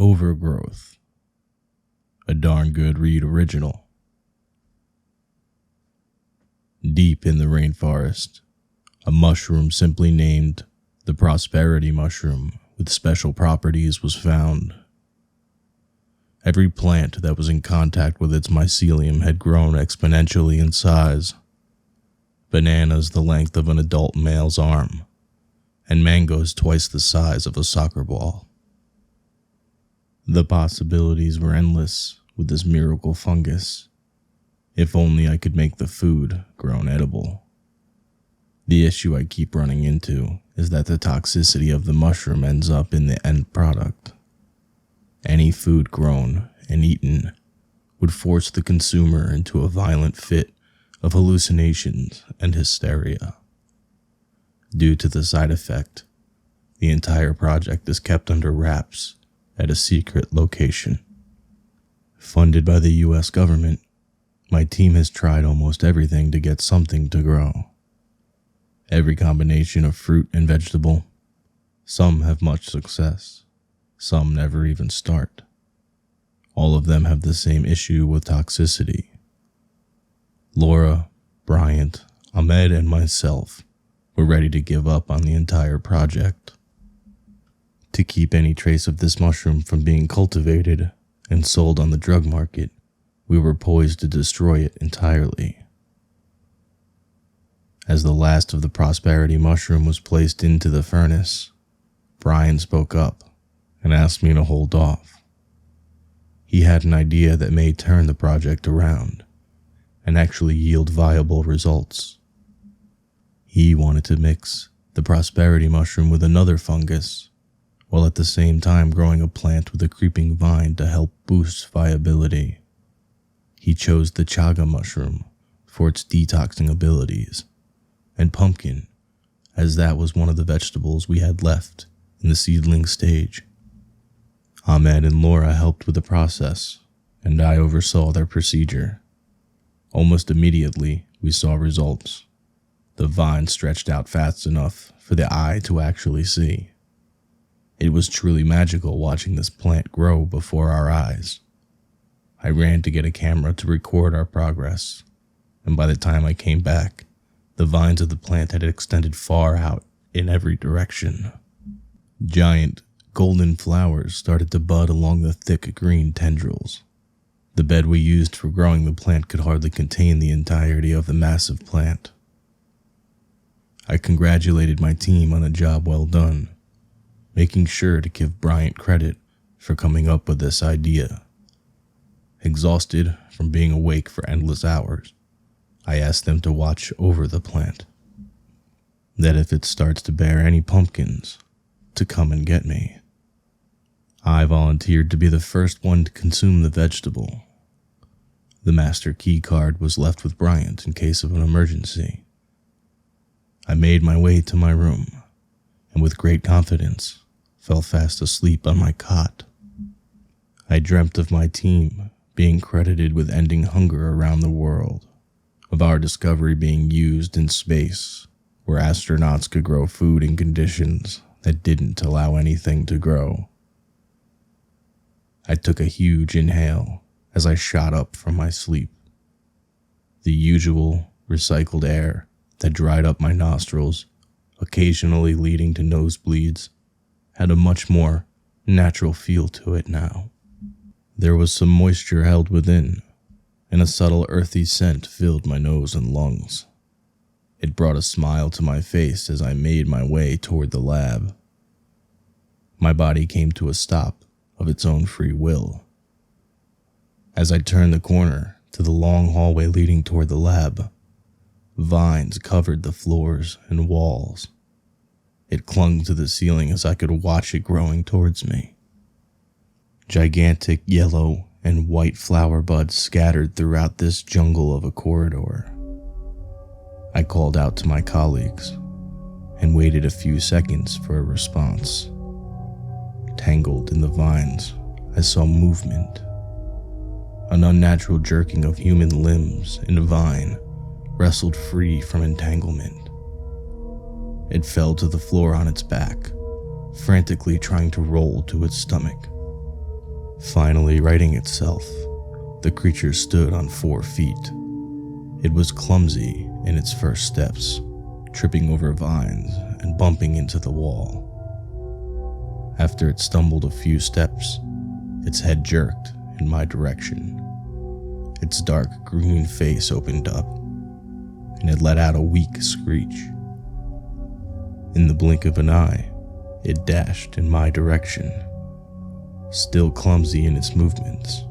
Overgrowth, a darn good read original. Deep in the rainforest, a mushroom simply named the prosperity mushroom with special properties was found. Every plant that was in contact with its mycelium had grown exponentially in size. Bananas the length of an adult male's arm, and mangoes twice the size of a soccer ball. The possibilities were endless with this miracle fungus. If only I could make the food grown edible. The issue I keep running into is that the toxicity of the mushroom ends up in the end product. Any food grown and eaten would force the consumer into a violent fit of hallucinations and hysteria. Due to the side effect, the entire project is kept under wraps at a secret location. Funded by the US government, my team has tried almost everything to get something to grow. Every combination of fruit and vegetable. Some have much success, some never even start. All of them have the same issue with toxicity. Laura, Bryant, Ahmed, and myself were ready to give up on the entire project. To keep any trace of this mushroom from being cultivated and sold on the drug market, we were poised to destroy it entirely. As the last of the prosperity mushroom was placed into the furnace, Brian spoke up and asked me to hold off. He had an idea that may turn the project around and actually yield viable results. He wanted to mix the prosperity mushroom with another fungus, while at the same time growing a plant with a creeping vine to help boost viability. He chose the chaga mushroom for its detoxing abilities, and pumpkin, as that was one of the vegetables we had left in the seedling stage. Ahmed and Laura helped with the process, and I oversaw their procedure. Almost immediately, we saw results. The vine stretched out fast enough for the eye to actually see. It was truly magical watching this plant grow before our eyes. I ran to get a camera to record our progress, and by the time I came back, the vines of the plant had extended far out in every direction. Giant, golden flowers started to bud along the thick green tendrils. The bed we used for growing the plant could hardly contain the entirety of the massive plant. I congratulated my team on a job well done, making sure to give Bryant credit for coming up with this idea. Exhausted from being awake for endless hours, I asked them to watch over the plant. That if it starts to bear any pumpkins, to come and get me. I volunteered to be the first one to consume the vegetable. The master key card was left with Bryant in case of an emergency. I made my way to my room, and with great confidence, fell fast asleep on my cot. I dreamt of my team being credited with ending hunger around the world, of our discovery being used in space, where astronauts could grow food in conditions that didn't allow anything to grow. I took a huge inhale as I shot up from my sleep. The usual recycled air that dried up my nostrils, occasionally leading to nosebleeds, had a much more natural feel to it now. There was some moisture held within, and a subtle earthy scent filled my nose and lungs. It brought a smile to my face as I made my way toward the lab. My body came to a stop of its own free will. As I turned the corner to the long hallway leading toward the lab, vines covered the floors and walls. It clung to the ceiling as I could watch it growing towards me. Gigantic yellow and white flower buds scattered throughout this jungle of a corridor. I called out to my colleagues and waited a few seconds for a response. Tangled in the vines, I saw movement. An unnatural jerking of human limbs in a vine wrestled free from entanglement. It fell to the floor on its back, frantically trying to roll to its stomach. Finally righting itself, the creature stood on 4 feet. It was clumsy in its first steps, tripping over vines and bumping into the wall. After it stumbled a few steps, its head jerked in my direction. Its dark green face opened up, and it let out a weak screech. In the blink of an eye, it dashed in my direction. Still clumsy in its movements,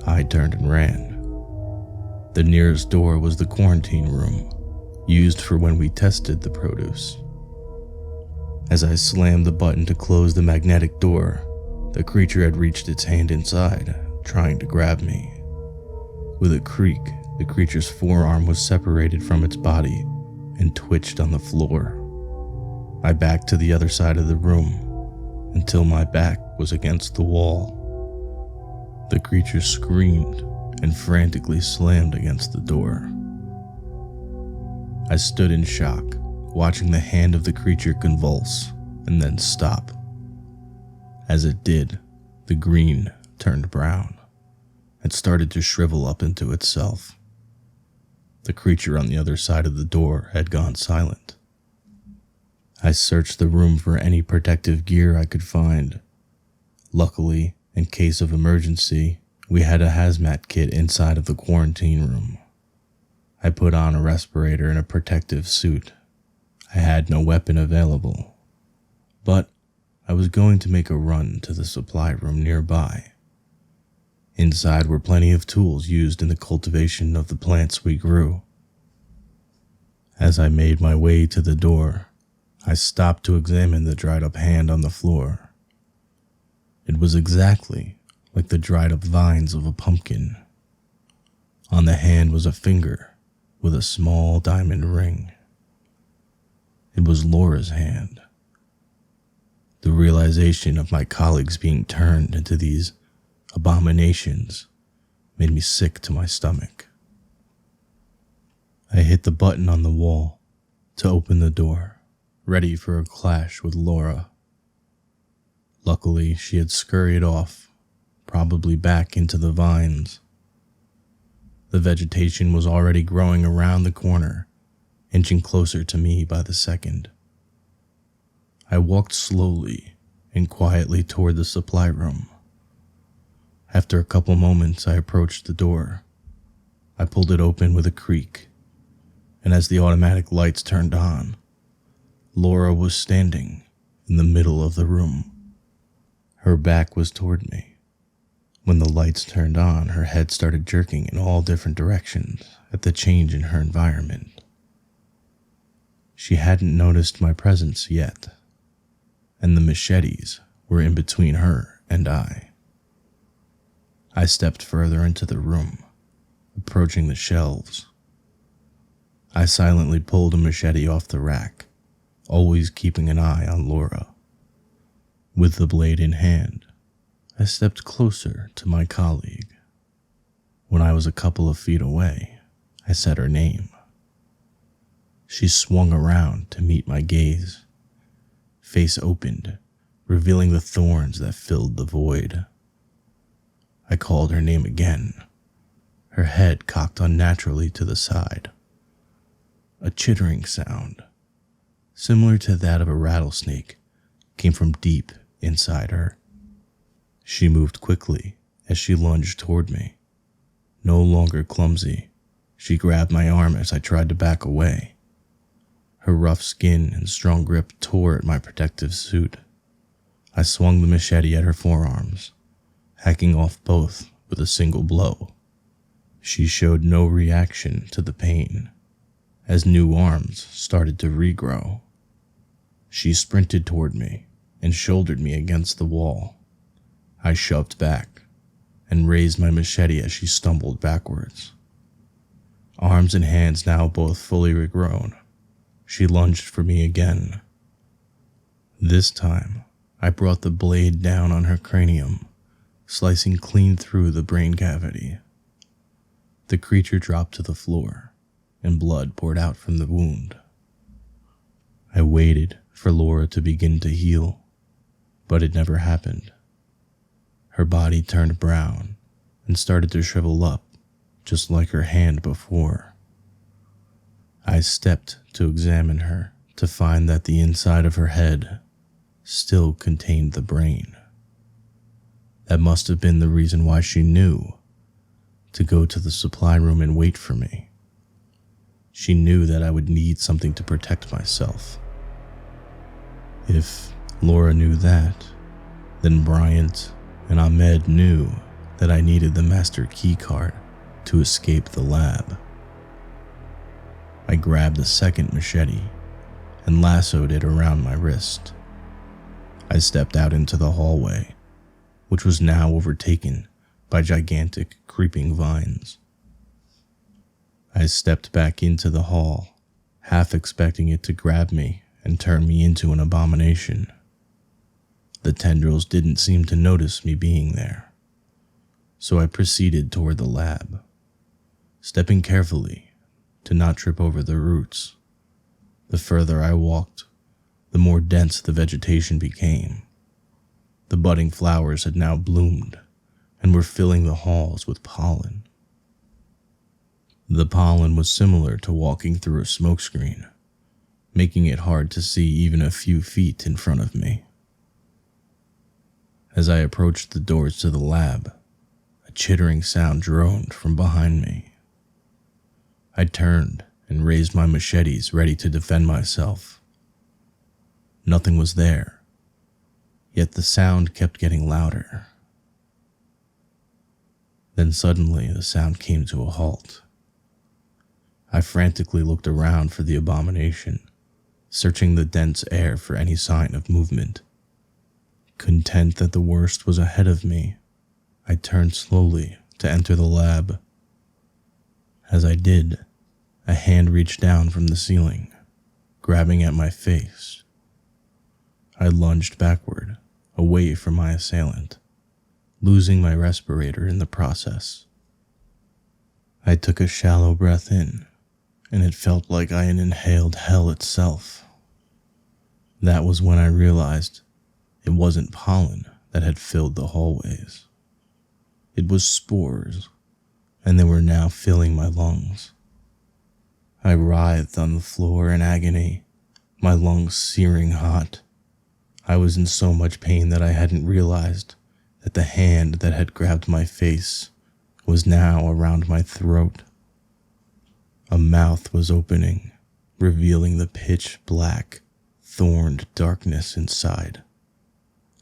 I turned and ran. The nearest door was the quarantine room, used for when we tested the produce. As I slammed the button to close the magnetic door, the creature had reached its hand inside, trying to grab me. With a creak, the creature's forearm was separated from its body and twitched on the floor. I backed to the other side of the room until my back was against the wall. The creature screamed and frantically slammed against the door. I stood in shock, watching the hand of the creature convulse and then stop. As it did, the green turned brown and started to shrivel up into itself. The creature on the other side of the door had gone silent. I searched the room for any protective gear I could find. Luckily, in case of emergency, we had a hazmat kit inside of the quarantine room. I put on a respirator and a protective suit. I had no weapon available, but I was going to make a run to the supply room nearby. Inside were plenty of tools used in the cultivation of the plants we grew. As I made my way to the door, I stopped to examine the dried-up hand on the floor. It was exactly like the dried-up vines of a pumpkin. On the hand was a finger with a small diamond ring. It was Laura's hand. The realization of my colleagues being turned into these abominations made me sick to my stomach. I hit the button on the wall to open the door, ready for a clash with Laura. Luckily, she had scurried off, probably back into the vines. The vegetation was already growing around the corner, inching closer to me by the second. I walked slowly and quietly toward the supply room. After a couple moments, I approached the door. I pulled it open with a creak, and as the automatic lights turned on, Laura was standing in the middle of the room. Her back was toward me. When the lights turned on, her head started jerking in all different directions at the change in her environment. She hadn't noticed my presence yet, and the machetes were in between her and I. I stepped further into the room, approaching the shelves. I silently pulled a machete off the rack, always keeping an eye on Laura. With the blade in hand, I stepped closer to my colleague. When I was a couple of feet away, I said her name. She swung around to meet my gaze. Face opened, revealing the thorns that filled the void. I called her name again, her head cocked unnaturally to the side. A chittering sound, similar to that of a rattlesnake, came from deep inside her. She moved quickly as she lunged toward me. No longer clumsy, she grabbed my arm as I tried to back away. Her rough skin and strong grip tore at my protective suit. I swung the machete at her forearms, hacking off both with a single blow. She showed no reaction to the pain, as new arms started to regrow. She sprinted toward me and shouldered me against the wall. I shoved back and raised my machete as she stumbled backwards. Arms and hands now both fully regrown, she lunged for me again. This time, I brought the blade down on her cranium, slicing clean through the brain cavity. The creature dropped to the floor, and blood poured out from the wound. I waited for Laura to begin to heal, but it never happened. Her body turned brown and started to shrivel up, just like her hand before. I stepped to examine her to find that the inside of her head still contained the brain. That must have been the reason why she knew to go to the supply room and wait for me. She knew that I would need something to protect myself. If Laura knew that, then Bryant and Ahmed knew that I needed the master keycard to escape the lab. I grabbed a second machete and lassoed it around my wrist. I stepped out into the hallway, which was now overtaken by gigantic creeping vines. I stepped back into the hall, half expecting it to grab me and turn me into an abomination. The tendrils didn't seem to notice me being there, so I proceeded toward the lab, stepping carefully to not trip over the roots. The further I walked, the more dense the vegetation became. The budding flowers had now bloomed and were filling the halls with pollen. The pollen was similar to walking through a smokescreen, making it hard to see even a few feet in front of me. As I approached the doors to the lab, a chittering sound droned from behind me. I turned and raised my machetes ready to defend myself. Nothing was there, yet the sound kept getting louder. Then suddenly the sound came to a halt. I frantically looked around for the abomination, searching the dense air for any sign of movement. Content that the worst was ahead of me, I turned slowly to enter the lab. As I did, a hand reached down from the ceiling, grabbing at my face. I lunged backward, away from my assailant, losing my respirator in the process. I took a shallow breath in, and it felt like I had inhaled hell itself. That was when I realized it wasn't pollen that had filled the hallways. It was spores, and they were now filling my lungs. I writhed on the floor in agony, my lungs searing hot. I was in so much pain that I hadn't realized that the hand that had grabbed my face was now around my throat. A mouth was opening, revealing the pitch black, thorned darkness inside.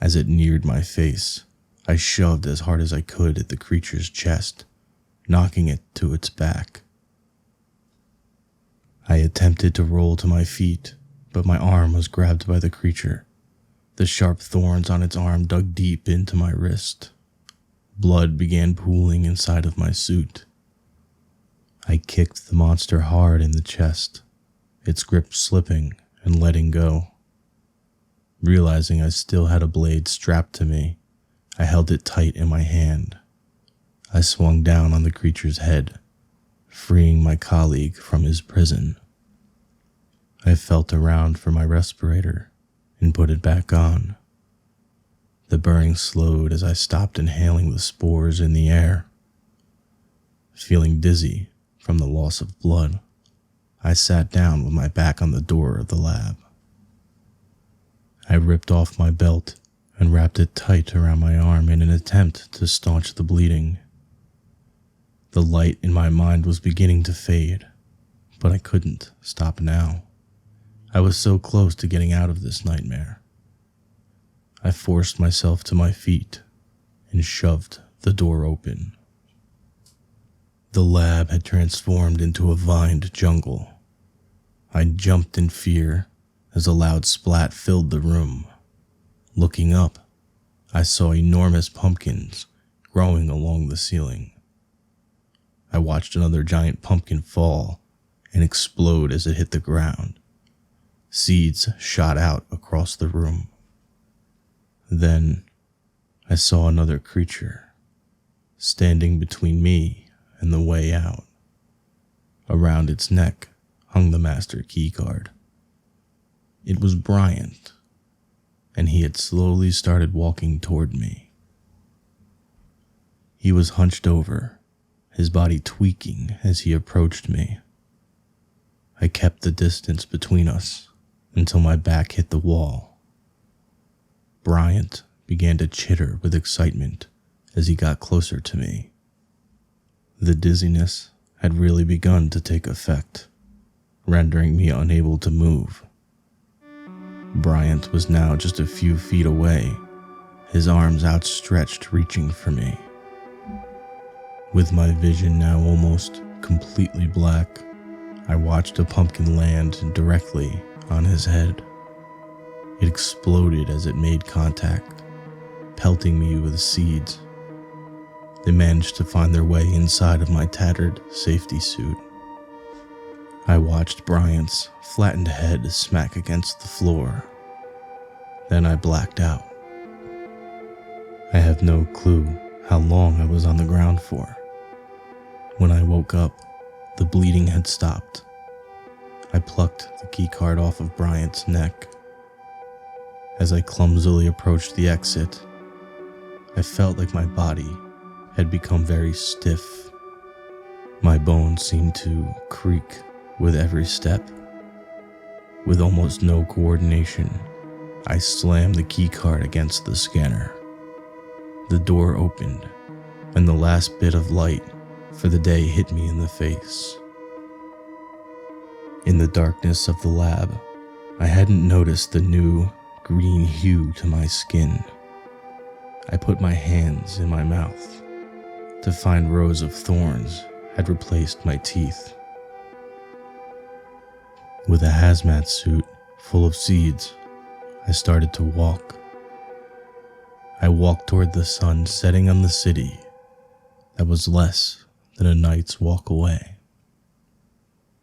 As it neared my face, I shoved as hard as I could at the creature's chest, knocking it to its back. I attempted to roll to my feet, but my arm was grabbed by the creature. The sharp thorns on its arm dug deep into my wrist. Blood began pooling inside of my suit. I kicked the monster hard in the chest, its grip slipping and letting go. Realizing I still had a blade strapped to me, I held it tight in my hand. I swung down on the creature's head, freeing my colleague from his prison. I felt around for my respirator and put it back on. The burning slowed as I stopped inhaling the spores in the air. Feeling dizzy from the loss of blood, I sat down with my back on the door of the lab. I ripped off my belt and wrapped it tight around my arm in an attempt to staunch the bleeding. The light in my mind was beginning to fade, but I couldn't stop now. I was so close to getting out of this nightmare. I forced myself to my feet and shoved the door open. The lab had transformed into a vined jungle. I jumped in fear as a loud splat filled the room. Looking up, I saw enormous pumpkins growing along the ceiling. I watched another giant pumpkin fall and explode as it hit the ground. Seeds shot out across the room. Then I saw another creature, standing between me and the way out. Around its neck hung the master keycard. It was Bryant, and he had slowly started walking toward me. He was hunched over, his body tweaking as he approached me. I kept the distance between us until my back hit the wall. Bryant began to chitter with excitement as he got closer to me. The dizziness had really begun to take effect, rendering me unable to move. Bryant was now just a few feet away, his arms outstretched reaching for me. With my vision now almost completely black, I watched a pumpkin land directly on his head. It exploded as it made contact, pelting me with seeds. They managed to find their way inside of my tattered safety suit. I watched Bryant's flattened head smack against the floor. Then I blacked out. I have no clue how long I was on the ground for. When I woke up, the bleeding had stopped. I plucked the keycard off of Bryant's neck. As I clumsily approached the exit, I felt like my body had become very stiff. My bones seemed to creak with every step. With almost no coordination, I slammed the keycard against the scanner. The door opened, and the last bit of light for the day hit me in the face. In the darkness of the lab, I hadn't noticed the new green hue to my skin. I put my hands in my mouth to find rows of thorns had replaced my teeth. With a hazmat suit full of seeds, I started to walk. I walked toward the sun setting on the city that was less than a night's walk away.